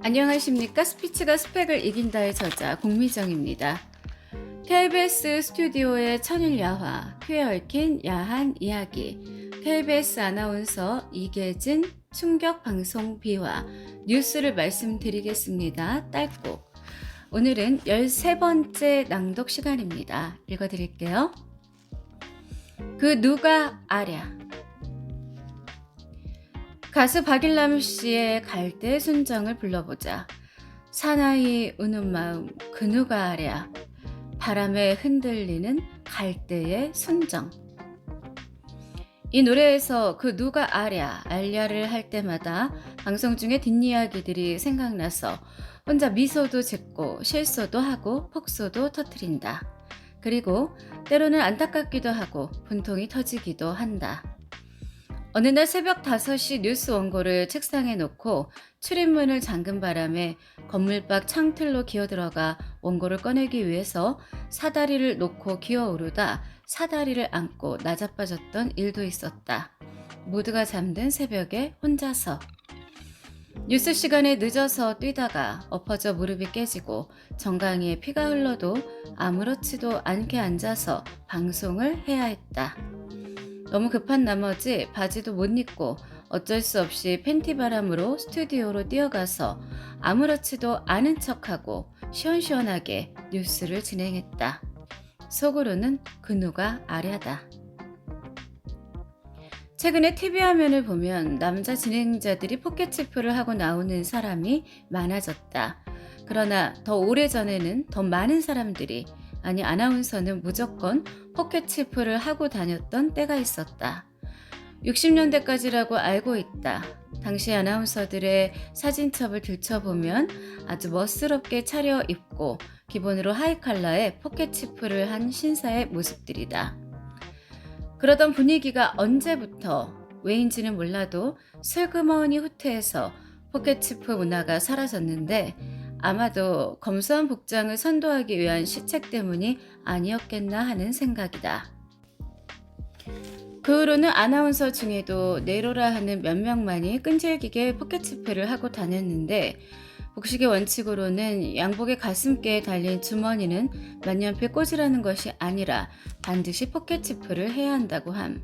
안녕하십니까? 스피치가 스펙을 이긴다의 저자 공미정입니다. KBS 스튜디오의 천일야화, 쾌에 얽힌 야한 이야기, KBS 아나운서 이계진 충격 방송 비화, 뉴스를 말씀드리겠습니다. 딸꾹. 오늘은 13번째 낭독 시간입니다. 읽어드릴게요. 그 누가 아랴. 가수 박일남 씨의 갈대의 순정을 불러보자. 사나이 우는 마음 그 누가 아랴. 바람에 흔들리는 갈대의 순정. 이 노래에서 그 누가 아랴 알랴를 할 때마다 방송 중에 뒷이야기들이 생각나서 혼자 미소도 짓고 실소도 하고 폭소도 터뜨린다. 그리고 때로는 안타깝기도 하고 분통이 터지기도 한다. 어느 날 새벽 5시 뉴스 원고를 책상에 놓고 출입문을 잠근 바람에 건물 밖 창틀로 기어들어가 원고를 꺼내기 위해서 사다리를 놓고 기어오르다 사다리를 안고 나자빠졌던 일도 있었다. 모두가 잠든 새벽에 혼자서. 뉴스 시간에 늦어서 뛰다가 엎어져 무릎이 깨지고 정강이에 피가 흘러도 아무렇지도 않게 앉아서 방송을 해야 했다. 너무 급한 나머지 바지도 못 입고 어쩔 수 없이 팬티 바람으로 스튜디오로 뛰어가서 아무렇지도 않은 척하고 시원시원하게 뉴스를 진행했다. 속으로는 그 누가 아랴다. 최근에 TV 화면을 보면 남자 진행자들이 포켓치프를 하고 나오는 사람이 많아졌다. 그러나 더 오래전에는 더 많은 사람들이 아니 아나운서는 무조건 포켓치프를 하고 다녔던 때가 있었다. 60년대까지라고 알고 있다. 당시 아나운서들의 사진첩을 들춰보면 아주 멋스럽게 차려입고 기본으로 하이칼라에 포켓치프를 한 신사의 모습들이다. 그러던 분위기가 언제부터 왜인지는 몰라도 슬그머니 후퇴해서 포켓치프 문화가 사라졌는데 아마도 검소한 복장을 선도하기 위한 시책 때문이 아니었겠나 하는 생각이다. 그 후로는 아나운서 중에도 네로라 하는 몇 명만이 끈질기게 포켓치프를 하고 다녔는데 복식의 원칙으로는 양복의 가슴께에 달린 주머니는 만년필 꽂으라는 것이 아니라 반드시 포켓치프를 해야 한다고 함.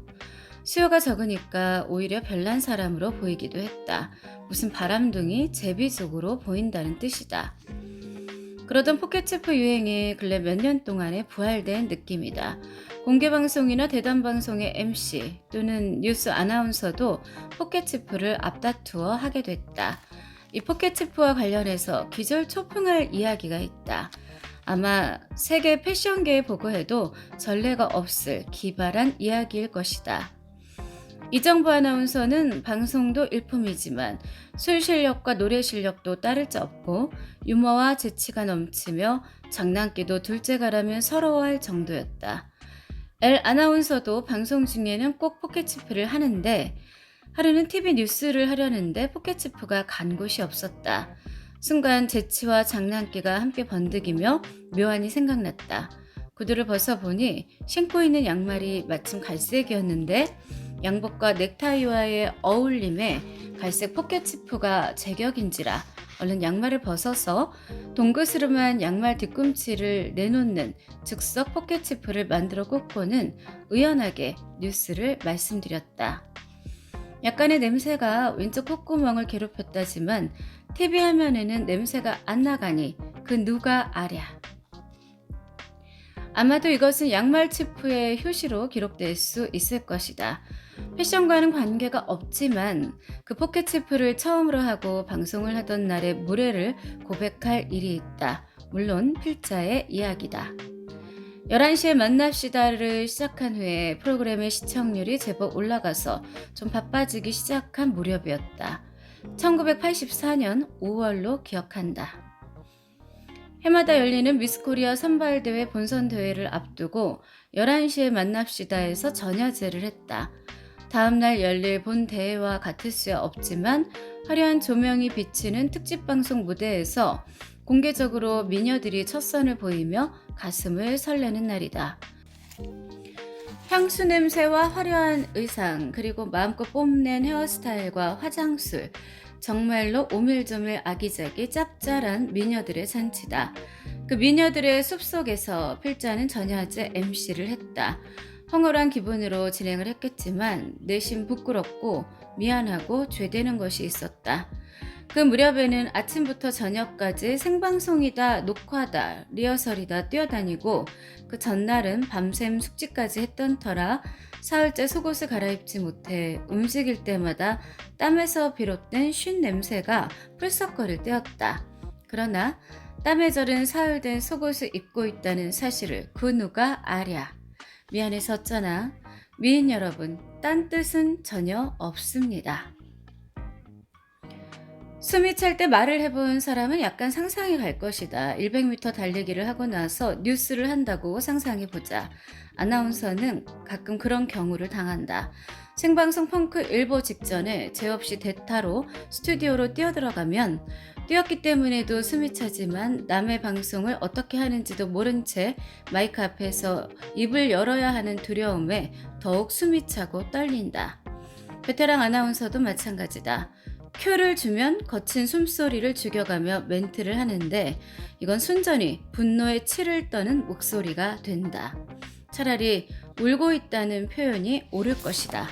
수요가 적으니까 오히려 별난 사람으로 보이기도 했다. 무슨 바람둥이 제비족으로 보인다는 뜻이다. 그러던 포켓치프 유행이 근래 몇 년 동안에 부활된 느낌이다. 공개방송이나 대담방송의 MC 또는 뉴스 아나운서도 포켓치프를 앞다투어 하게 됐다. 이 포켓치프와 관련해서 기절초풍할 이야기가 있다. 아마 세계 패션계에 보고해도 전례가 없을 기발한 이야기일 것이다. 이정부 아나운서는 방송도 일품이지만 술 실력과 노래 실력도 따를 자 없고 유머와 재치가 넘치며 장난기도 둘째가라면 서러워할 정도였다. 엘 아나운서도 방송 중에는 꼭 포켓치프를 하는데 하루는 TV 뉴스를 하려는데 포켓치프가 간 곳이 없었다. 순간 재치와 장난기가 함께 번득이며 묘안이 생각났다. 구두를 벗어보니 신고 있는 양말이 마침 갈색이었는데 양복과 넥타이와의 어울림에 갈색 포켓치프가 제격인지라 얼른 양말을 벗어서 동그스름한 양말 뒤꿈치를 내놓는 즉석 포켓치프를 만들어 꽂고는 의연하게 뉴스를 말씀드렸다. 약간의 냄새가 왼쪽 콧구멍을 괴롭혔다지만 TV 화면에는 냄새가 안 나가니 그 누가 아랴. 아마도 이것은 양말 치프의 효시로 기록될 수 있을 것이다. 패션과는 관계가 없지만 그 포켓치프를 처음으로 하고 방송을 하던 날의 무례를 고백할 일이 있다. 물론 필자의 이야기다. 11시에 만납시다를 시작한 후에 프로그램의 시청률이 제법 올라가서 좀 바빠지기 시작한 무렵이었다. 1984년 5월로 기억한다. 해마다 열리는 미스코리아 선발대회 본선대회를 앞두고 11시에 만납시다에서 전야제를 했다. 다음날 열릴 본대회와 같을 수야 없지만 화려한 조명이 비치는 특집방송 무대에서 공개적으로 미녀들이 첫 선을 보이며 가슴을 설레는 날이다. 향수 냄새와 화려한 의상, 그리고 마음껏 뽐낸 헤어스타일과 화장술, 정말로 오밀조밀 아기자기 짭짤한 미녀들의 잔치다. 그 미녀들의 숲속에서 필자는 전야제 MC를 했다. 황홀한 기분으로 진행을 했겠지만 내심 부끄럽고 미안하고 죄되는 것이 있었다. 그 무렵에는 아침부터 저녁까지 생방송이다, 녹화다, 리허설이다 뛰어다니고 그 전날은 밤샘 숙지까지 했던 터라 사흘째 속옷을 갈아입지 못해 움직일 때마다 땀에서 비롯된 쉰 냄새가 풀썩거릴 때였다. 그러나 땀에 절은 사흘 된 속옷을 입고 있다는 사실을 그 누가 아랴. 미안해서 어쩌나. 미인 여러분, 딴 뜻은 전혀 없습니다. 숨이 찰 때 말을 해본 사람은 약간 상상이 갈 것이다. 100m 달리기를 하고 나서 뉴스를 한다고 상상해보자. 아나운서는 가끔 그런 경우를 당한다. 생방송 펑크 일보 직전에 죄 없이 대타로 스튜디오로 뛰어들어가면 뛰었기 때문에도 숨이 차지만 남의 방송을 어떻게 하는지도 모른 채 마이크 앞에서 입을 열어야 하는 두려움에 더욱 숨이 차고 떨린다. 베테랑 아나운서도 마찬가지다. 큐를 주면 거친 숨소리를 죽여가며 멘트를 하는데 이건 순전히 분노의 치를 떠는 목소리가 된다. 차라리 울고 있다는 표현이 옳을 것이다.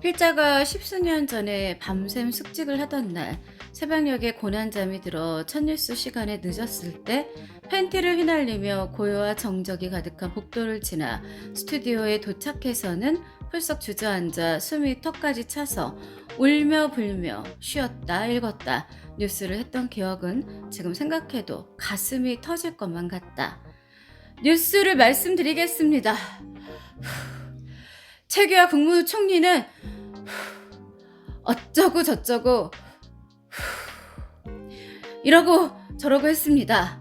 필자가 십수년 전에 밤샘 숙직을 하던 날 새벽녘에 고난잠이 들어 첫 뉴스 시간에 늦었을 때 팬티를 휘날리며 고요와 정적이 가득한 복도를 지나 스튜디오에 도착해서는 풀썩 주저앉아 숨이 턱까지 차서 울며 불며 쉬었다 읽었다 뉴스를 했던 기억은 지금 생각해도 가슴이 터질 것만 같다. 뉴스를 말씀드리겠습니다. 최규하 국무총리는 어쩌고 저쩌고 이러고 저러고 했습니다.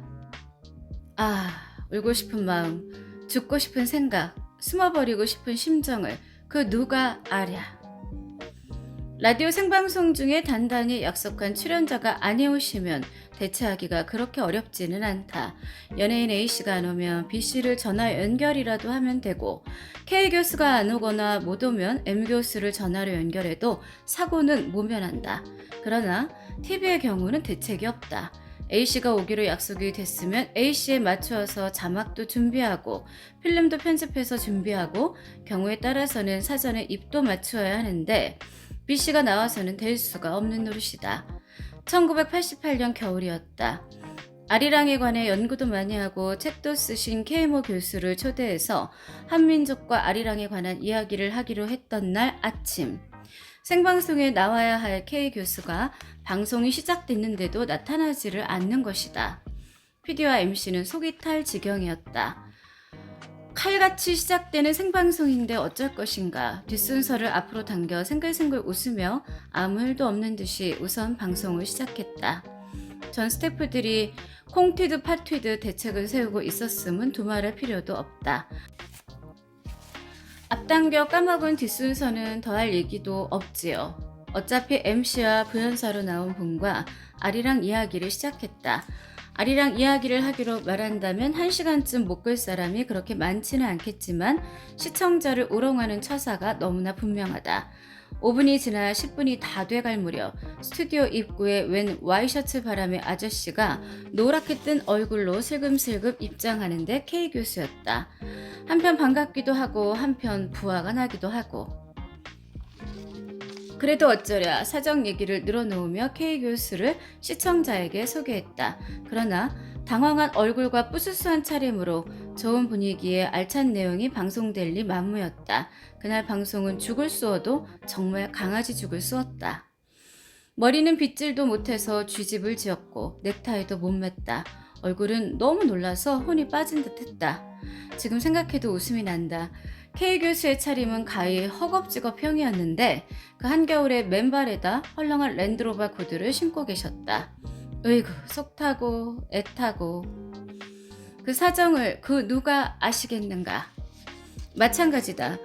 울고 싶은 마음, 죽고 싶은 생각, 숨어버리고 싶은 심정을 그 누가 아랴. 라디오 생방송 중에 단단히 약속한 출연자가 안 해오시면 대체하기가 그렇게 어렵지는 않다. 연예인 A씨가 안 오면 B씨를 전화 연결이라도 하면 되고 K교수가 안 오거나 못 오면 M교수를 전화로 연결해도 사고는 모면한다. 그러나 TV의 경우는 대책이 없다. A씨가 오기로 약속이 됐으면 A씨에 맞추어서 자막도 준비하고 필름도 편집해서 준비하고 경우에 따라서는 사전에 입도 맞추어야 하는데 B씨가 나와서는 될 수가 없는 노릇이다. 1988년 겨울이었다. 아리랑에 관해 연구도 많이 하고 책도 쓰신 K모 교수를 초대해서 한민족과 아리랑에 관한 이야기를 하기로 했던 날 아침 생방송에 나와야 할 K 교수가 방송이 시작됐는데도 나타나지를 않는 것이다. PD와 MC는 속이 탈 지경이었다. 칼같이 시작되는 생방송인데 어쩔 것인가. 뒷순서를 앞으로 당겨 생글생글 웃으며 아무 일도 없는 듯이 우선 방송을 시작했다. 전 스태프들이 콩튀듯 팥튀듯 대책을 세우고 있었음은 두말할 필요도 없다. 앞당겨 까먹은 뒷순서는 더할 얘기도 없지요. 어차피 MC와 부연사로 나온 분과 아리랑 이야기를 시작했다. 아리랑 이야기를 하기로 말한다면 1시간쯤 못 끌 사람이 그렇게 많지는 않겠지만 시청자를 우롱하는 처사가 너무나 분명하다. 5분이 지나 10분이 다 돼갈 무렵 스튜디오 입구에 웬 와이셔츠 바람의 아저씨가 노랗게 뜬 얼굴로 슬금슬금 입장하는데 K 교수였다. 한편 반갑기도 하고 한편 부하가 나기도 하고 그래도 어쩌랴 사정 얘기를 늘어놓으며 K 교수를 시청자에게 소개했다. 그러나 당황한 얼굴과 뿌스스한 차림으로 좋은 분위기에 알찬 내용이 방송될 리 만무였다. 그날 방송은 죽을 쑤어도 정말 강아지 죽을 쑤었다. 머리는 빗질도 못해서 쥐집을 지었고 넥타이도 못 맸다. 얼굴은 너무 놀라서 혼이 빠진 듯 했다. 지금 생각해도 웃음이 난다. K 교수의 차림은 가히 허겁지겁형이었는데 그 한겨울에 맨발에다 헐렁한 랜드로버 구두를 신고 계셨다. 으이구 속 타고 애타고 그 사정을 그 누가 아시겠는가. 마찬가지다.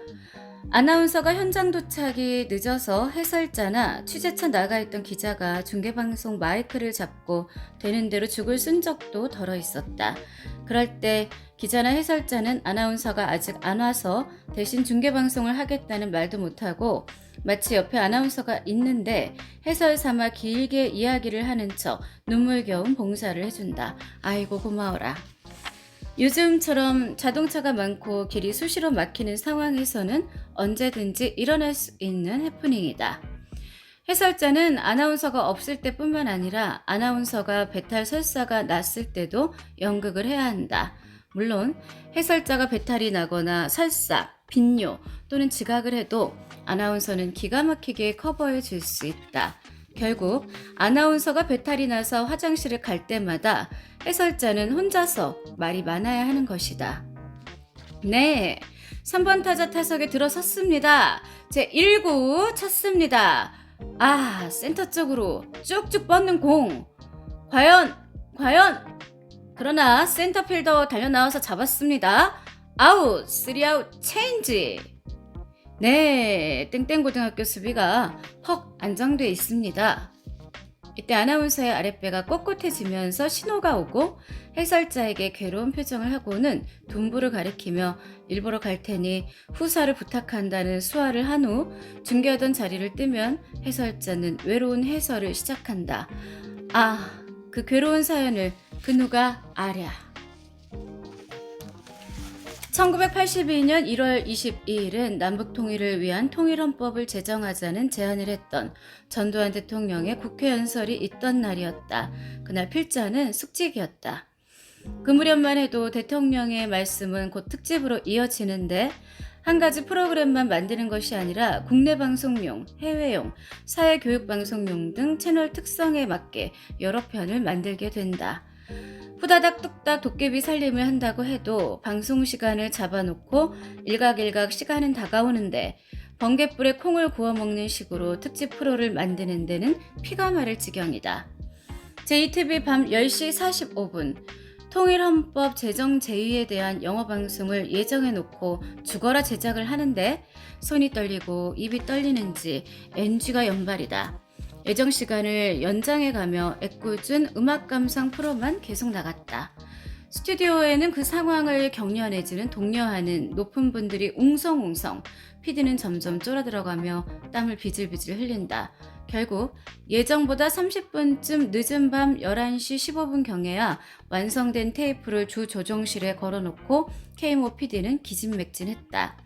아나운서가 현장 도착이 늦어서 해설자나 취재차 나가 있던 기자가 중계방송 마이크를 잡고 되는 대로 죽을 쓴 적도 덜어 있었다. 그럴 때 기자나 해설자는 아나운서가 아직 안 와서 대신 중계방송을 하겠다는 말도 못하고 마치 옆에 아나운서가 있는데 해설 삼아 길게 이야기를 하는 척 눈물겨운 봉사를 해준다. 아이고 고마워라. 요즘처럼 자동차가 많고 길이 수시로 막히는 상황에서는 언제든지 일어날 수 있는 해프닝이다. 해설자는 아나운서가 없을 때뿐만 아니라 아나운서가 배탈 설사가 났을 때도 연극을 해야 한다. 물론 해설자가 배탈이 나거나 설사, 빈뇨 또는 지각을 해도 아나운서는 기가 막히게 커버해 줄 수 있다. 결국 아나운서가 배탈이 나서 화장실을 갈 때마다 해설자는 혼자서 말이 많아야 하는 것이다. 네, 3번 타자 타석에 들어섰습니다. 제 1구 쳤습니다. 아, 센터 쪽으로 쭉쭉 뻗는 공. 과연. 그러나 센터필더 달려나와서 잡았습니다. 아웃, 3아웃 체인지. 네, 땡땡고등학교 수비가 퍽 안정돼 있습니다. 이때 아나운서의 아랫배가 꼿꼿해지면서 신호가 오고 해설자에게 괴로운 표정을 하고는 둔부를 가리키며 일보러 갈 테니 후사를 부탁한다는 수화를 한 후 중계하던 자리를 뜨면 해설자는 외로운 해설을 시작한다. 아, 그 괴로운 사연을 그 누가 아랴. 1982년 1월 22일은 남북통일을 위한 통일헌법을 제정하자는 제안을 했던 전두환 대통령의 국회 연설이 있던 날이었다. 그날 필자는 숙직이었다. 그 무렵만 해도 대통령의 말씀은 곧 특집으로 이어지는데 한 가지 프로그램만 만드는 것이 아니라 국내 방송용, 해외용, 사회교육방송용 등 채널 특성에 맞게 여러 편을 만들게 된다. 후다닥 뚝딱 도깨비 살림을 한다고 해도 방송 시간을 잡아놓고 일각일각 시간은 다가오는데 번갯불에 콩을 구워 먹는 식으로 특집 프로를 만드는 데는 피가 마를 지경이다. JTBC 밤 10시 45분 통일헌법 제정 제의에 대한 영어방송을 예정해놓고 죽어라 제작을 하는데 손이 떨리고 입이 떨리는지 NG가 연발이다. 예정 시간을 연장해가며 애꿎은 음악 감상 프로만 계속 나갔다. 스튜디오에는 그 상황을 격려해주는 독려하는 높은 분들이 웅성웅성, PD는 점점 쫄아들어가며 땀을 비질비질 흘린다. 결국 예정보다 30분쯤 늦은 밤 11시 15분경에야 완성된 테이프를 주 조종실에 걸어놓고 K모 PD는 기진맥진했다.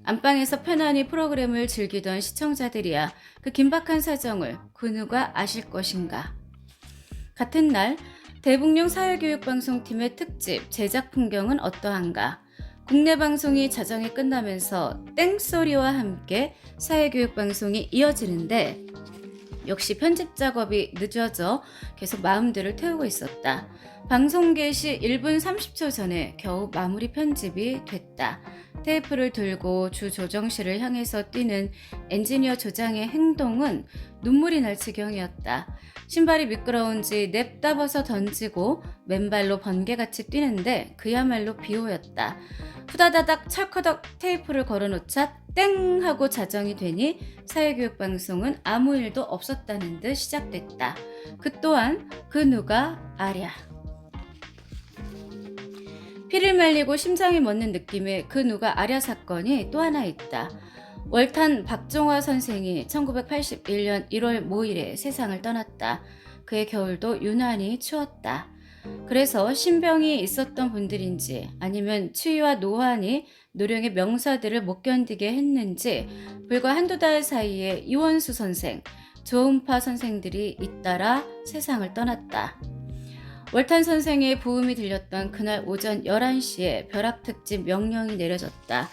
안방에서 편안히 프로그램을 즐기던 시청자들이야 그 긴박한 사정을 그 누가 아실 것인가. 같은 날 대북용 사회교육방송팀의 특집 제작 풍경은 어떠한가. 국내 방송이 자정에 끝나면서 땡소리와 함께 사회교육방송이 이어지는데 역시 편집 작업이 늦어져 계속 마음들을 태우고 있었다. 방송 개시 1분 30초 전에 겨우 마무리 편집이 됐다. 테이프를 들고 주 조정실을 향해서 뛰는 엔지니어 조장의 행동은 눈물이 날 지경이었다. 신발이 미끄러운지 냅다 벗어 던지고 맨발로 번개같이 뛰는데 그야말로 비호였다. 후다다닥 철커덕 테이프를 걸어놓자 땡 하고 자정이 되니 사회교육방송은 아무 일도 없었다는 듯 시작됐다. 그 또한 그 누가 아랴. 피를 말리고 심장이 멎는 느낌의 그 누가 아랴 사건이 또 하나 있다. 월탄 박종화 선생이 1981년 1월 모일에 세상을 떠났다. 그의 겨울도 유난히 추웠다. 그래서 신병이 있었던 분들인지 아니면 추위와 노환이 노령의 명사들을 못 견디게 했는지 불과 한두 달 사이에 이원수 선생, 조은파 선생들이 잇따라 세상을 떠났다. 월탄 선생의 부음이 들렸던 그날 오전 11시에 벼락특집 명령이 내려졌다.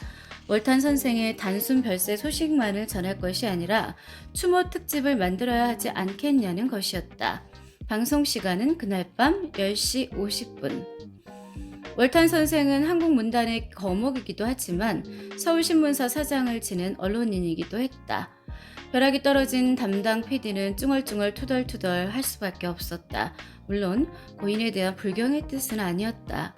월탄 선생의 단순 별세 소식만을 전할 것이 아니라 추모 특집을 만들어야 하지 않겠냐는 것이었다. 방송 시간은 그날 밤 10시 50분. 월탄 선생은 한국 문단의 거목이기도 하지만 서울신문사 사장을 지낸 언론인이기도 했다. 벼락이 떨어진 담당 PD는 쭝얼쭝얼 투덜투덜 할 수밖에 없었다. 물론 고인에 대한 불경의 뜻은 아니었다.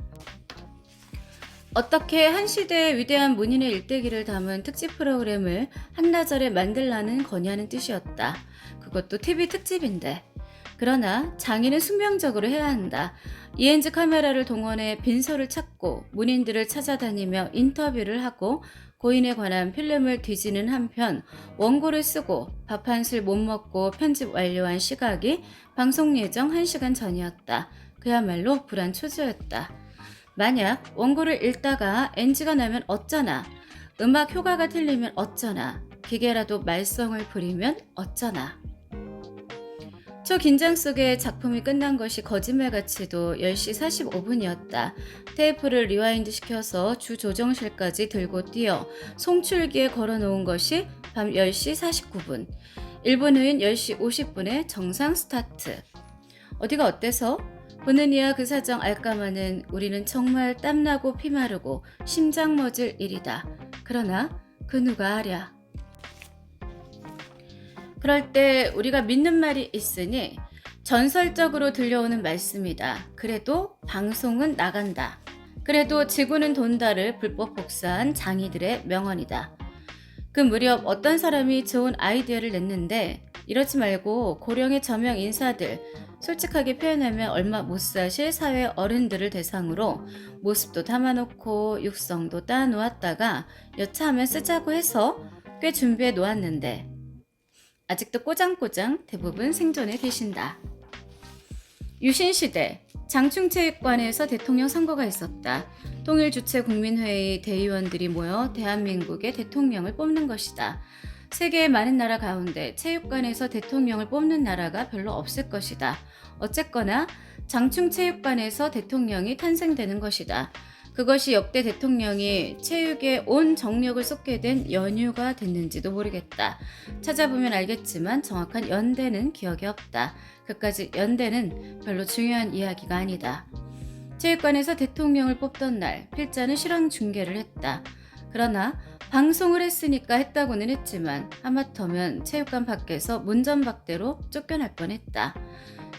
어떻게 한 시대의 위대한 문인의 일대기를 담은 특집 프로그램을 한나절에 만들라는 거냐는 뜻이었다. 그것도 TV 특집인데. 그러나 장인은 숙명적으로 해야 한다. ENG 카메라를 동원해 빈소를 찾고 문인들을 찾아다니며 인터뷰를 하고 고인에 관한 필름을 뒤지는 한편 원고를 쓰고 밥 한술 못 먹고 편집 완료한 시각이 방송 예정 1시간 전이었다. 그야말로 불안초조였다. 만약 원고를 읽다가 NG가 나면 어쩌나, 음악 효과가 틀리면 어쩌나, 기계라도 말썽을 부리면 어쩌나. 저 긴장 속에 작품이 끝난 것이 거짓말같이도 10시 45분이었다. 테이프를 리와인드 시켜서 주 조정실까지 들고 뛰어 송출기에 걸어놓은 것이 밤 10시 49분. 1분 후인 10시 50분에 정상 스타트. 어디가 어때서? 보는 이야 그 사정 알까마는 우리는 정말 땀나고 피마르고 심장 멎을 일이다. 그러나 그 누가 아랴. 그럴 때 우리가 믿는 말이 있으니 전설적으로 들려오는 말씀이다. 그래도 방송은 나간다. 그래도 지구는 돈다를 불법 복사한 장이들의 명언이다. 그 무렵 어떤 사람이 좋은 아이디어를 냈는데 이러지 말고 고령의 저명 인사들, 솔직하게 표현하면 얼마 못 사실 사회 어른들을 대상으로 모습도 담아놓고 육성도 따놓았다가 여차하면 쓰자고 해서 꽤 준비해 놓았는데 아직도 꼬장꼬장 대부분 생존해 계신다. 유신시대 장충체육관에서 대통령 선거가 있었다. 통일주체국민회의 대의원들이 모여 대한민국의 대통령을 뽑는 것이다. 세계의 많은 나라 가운데 체육관에서 대통령을 뽑는 나라가 별로 없을 것이다. 어쨌거나 장충체육관에서 대통령이 탄생되는 것이다. 그것이 역대 대통령이 체육에 온 정력을 쏟게 된 연유가 됐는지도 모르겠다. 찾아보면 알겠지만 정확한 연대는 기억이 없다. 그까지 연대는 별로 중요한 이야기가 아니다. 체육관에서 대통령을 뽑던 날 필자는 실황 중계를 했다. 그러나 방송을 했으니까 했다고는 했지만 하마터면 체육관 밖에서 문전박대로 쫓겨날 뻔했다.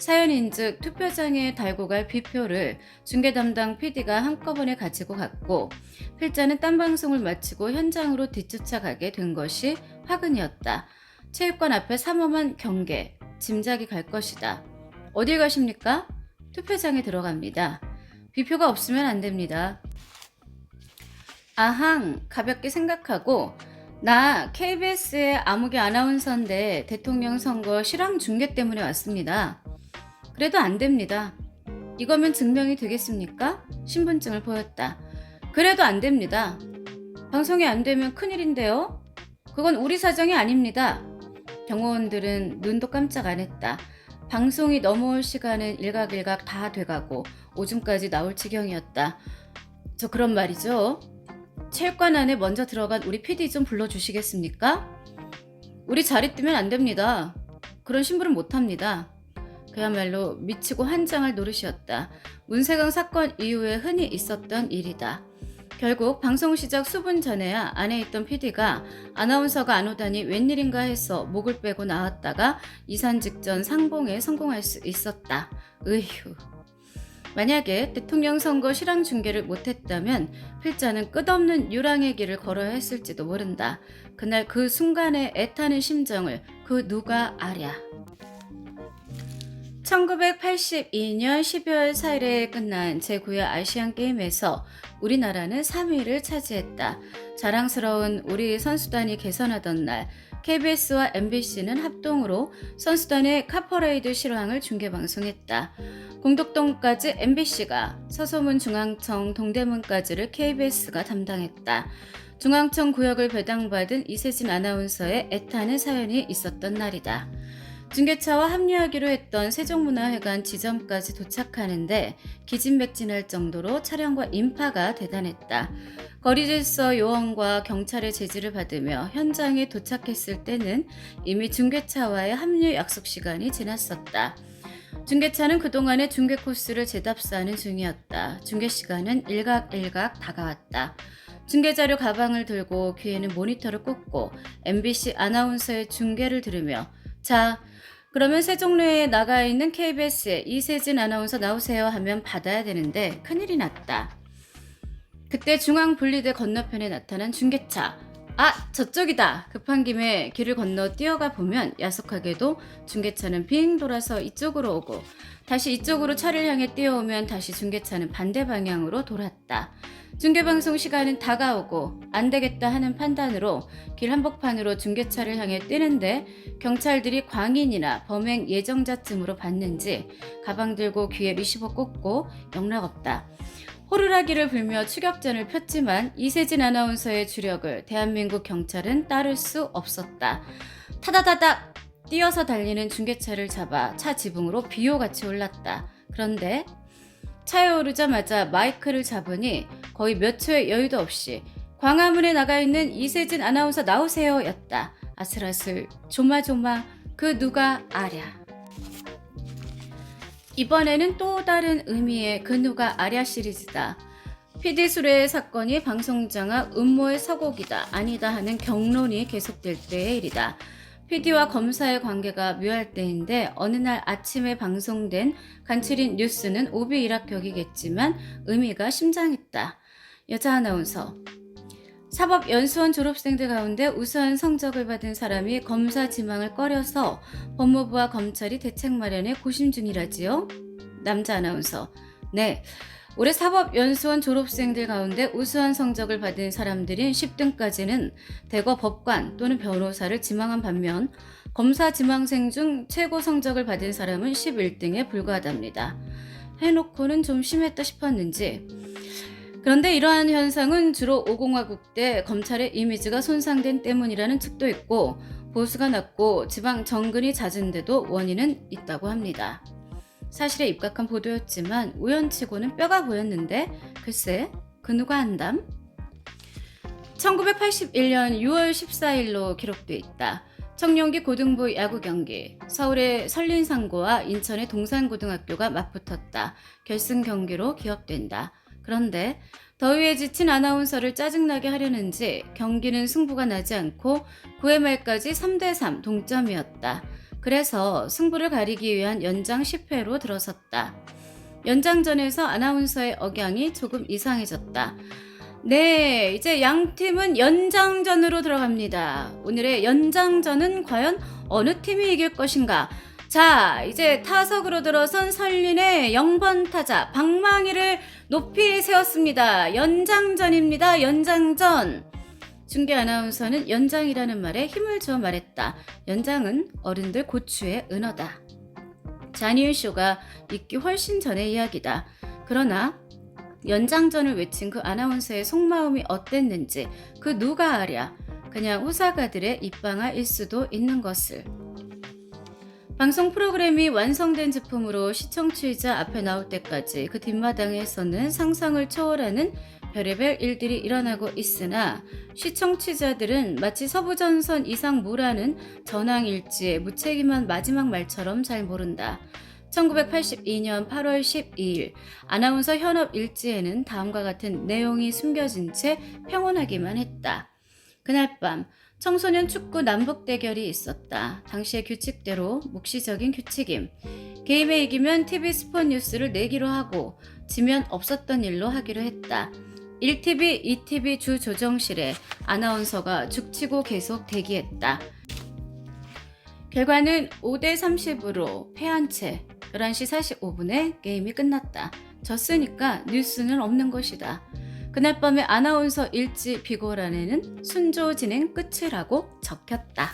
사연인즉 투표장에 달고 갈 비표를 중계 담당 PD가 한꺼번에 가지고 갔고 필자는 딴 방송을 마치고 현장으로 뒤쫓아가게 된 것이 화근이었다. 체육관 앞에 삼엄한 경계, 짐작이 갈 것이다. 어딜 가십니까? 투표장에 들어갑니다. 비표가 없으면 안 됩니다. 아항, 가볍게 생각하고 나 KBS의 아무개 아나운서인데 대통령 선거 실황 중계 때문에 왔습니다. 그래도 안 됩니다. 이거면 증명이 되겠습니까? 신분증을 보였다. 그래도 안 됩니다. 방송이 안 되면 큰일인데요. 그건 우리 사정이 아닙니다. 경호원들은 눈도 깜짝 안 했다. 방송이 넘어올 시간은 일각일각 다 돼가고 오줌까지 나올 지경이었다. 저 그런 말이죠. 체육관 안에 먼저 들어간 우리 PD 좀 불러주시겠습니까? 우리 자리 뜨면 안 됩니다. 그런 심부름 못합니다. 그야말로 미치고 환장할 노릇이었다. 문세강 사건 이후에 흔히 있었던 일이다. 결국 방송 시작 수분 전에야 안에 있던 PD가 아나운서가 안 오다니 웬일인가 해서 목을 빼고 나왔다가 이산 직전 상봉에 성공할 수 있었다. 으휴. 만약에 대통령 선거 실황 중계를 못했다면 필자는 끝없는 유랑의 길을 걸어야 했을지도 모른다. 그날 그 순간의 애타는 심정을 그 누가 아랴. 1982년 12월 4일에 끝난 제9회 아시안게임에서 우리나라는 3위를 차지했다. 자랑스러운 우리 선수단이 개선하던 날 KBS와 MBC는 합동으로 선수단의 카퍼레이드 실황을 중계방송했다. 공덕동까지 MBC가, 서소문 중앙청 동대문까지를 KBS가 담당했다. 중앙청 구역을 배당받은 이세진 아나운서의 애타는 사연이 있었던 날이다. 중계차와 합류하기로 했던 세종문화회관 지점까지 도착하는데 기진맥진할 정도로 차량과 인파가 대단했다. 거리질서 요원과 경찰의 제지를 받으며 현장에 도착했을 때는 이미 중계차와의 합류 약속 시간이 지났었다. 중계차는 그동안의 중계 코스를 재답사하는 중이었다. 중계 시간은 일각일각 다가왔다. 중계자료 가방을 들고 귀에는 모니터를 꽂고 MBC 아나운서의 중계를 들으며 자, 그러면 세종로에 나가 있는 KBS의 이세진 아나운서 나오세요 하면 받아야 되는데 큰일이 났다. 그때 중앙 분리대 건너편에 나타난 중계차. 아, 저쪽이다. 급한 김에 길을 건너 뛰어가 보면 야속하게도 중계차는 빙 돌아서 이쪽으로 오고 다시 이쪽으로 차를 향해 뛰어오면 다시 중계차는 반대 방향으로 돌았다. 중계방송 시간은 다가오고 안 되겠다 하는 판단으로 길 한복판으로 중계차를 향해 뛰는데 경찰들이 광인이나 범행 예정자쯤으로 봤는지 가방 들고 귀에 리시버 꽂고 영락없다. 호루라기를 불며 추격전을 폈지만 이세진 아나운서의 주력을 대한민국 경찰은 따를 수 없었다. 타다다닥 뛰어서 달리는 중계차를 잡아 차 지붕으로 비호같이 올랐다. 그런데 차에 오르자마자 마이크를 잡으니 거의 몇 초의 여유도 없이 광화문에 나가 있는 이세진 아나운서 나오세요 였다. 아슬아슬 조마조마 그 누가 아랴. 이번에는 또 다른 의미의 그 누가 아랴 시리즈다. PD 수레의 사건이 방송장악 음모의 서곡이다 아니다 하는 경론이 계속될 때의 일이다. PD와 검사의 관계가 묘할 때인데 어느 날 아침에 방송된 간추린 뉴스는 오비일학격이겠지만 의미가 심장했다. 여자 아나운서. 사법연수원 졸업생들 가운데 우수한 성적을 받은 사람이 검사 지망을 꺼려서 법무부와 검찰이 대책 마련에 고심 중이라지요? 남자 아나운서. 네, 올해 사법연수원 졸업생들 가운데 우수한 성적을 받은 사람들인 10등까지는 대거 법관 또는 변호사를 지망한 반면 검사 지망생 중 최고 성적을 받은 사람은 11등에 불과하답니다. 해놓고는 좀 심했다 싶었는지 그런데 이러한 현상은 주로 5공화국 때 검찰의 이미지가 손상된 때문이라는 측도 있고 보수가 낮고 지방 정근이 잦은 데도 원인은 있다고 합니다. 사실에 입각한 보도였지만 우연치고는 뼈가 보였는데 글쎄 그 누가 안담? 1981년 6월 14일로 기록돼 있다. 청룡기 고등부 야구 경기. 서울의 설린상고와 인천의 동산고등학교가 맞붙었다. 결승 경기로 기억된다. 그런데 더위에 지친 아나운서를 짜증나게 하려는지 경기는 승부가 나지 않고 9회 말까지 3대3 동점이었다. 그래서 승부를 가리기 위한 연장 10회로 들어섰다. 연장전에서 아나운서의 억양이 조금 이상해졌다. 네, 이제 양 팀은 연장전으로 들어갑니다. 오늘의 연장전은 과연 어느 팀이 이길 것인가? 자, 이제 타석으로 들어선 설린의 0번 타자 박망희를 높이 세웠습니다. 연장전입니다. 연장전. 중계 아나운서는 연장이라는 말에 힘을 주어 말했다. 연장은 어른들 고추의 은어다. 잔이윤 쇼가 있기 훨씬 전의 이야기다. 그러나 연장전을 외친 그 아나운서의 속마음이 어땠는지 그 누가 아랴. 그냥 호사가들의 입방아일 수도 있는 것을. 방송 프로그램이 완성된 제품으로 시청취자 앞에 나올 때까지 그 뒷마당에서는 상상을 초월하는 별의별 일들이 일어나고 있으나 시청취자들은 마치 서부전선 이상 모라는 전황일지의 무책임한 마지막 말처럼 잘 모른다. 1982년 8월 12일 아나운서 현업 일지에는 다음과 같은 내용이 숨겨진 채 평온하기만 했다. 그날 밤 청소년 축구 남북 대결이 있었다. 당시의 규칙대로 묵시적인 규칙임. 게임에 이기면 TV 스포 뉴스를 내기로 하고 지면 없었던 일로 하기로 했다. 1TV, 2TV 주 조정실에 아나운서가 죽치고 계속 대기했다. 결과는 5대30으로 패한 채 11시 45분에 게임이 끝났다. 졌으니까 뉴스는 없는 것이다. 그날 밤에 아나운서 일지 비고란에는 순조 진행 끝이라고 적혔다.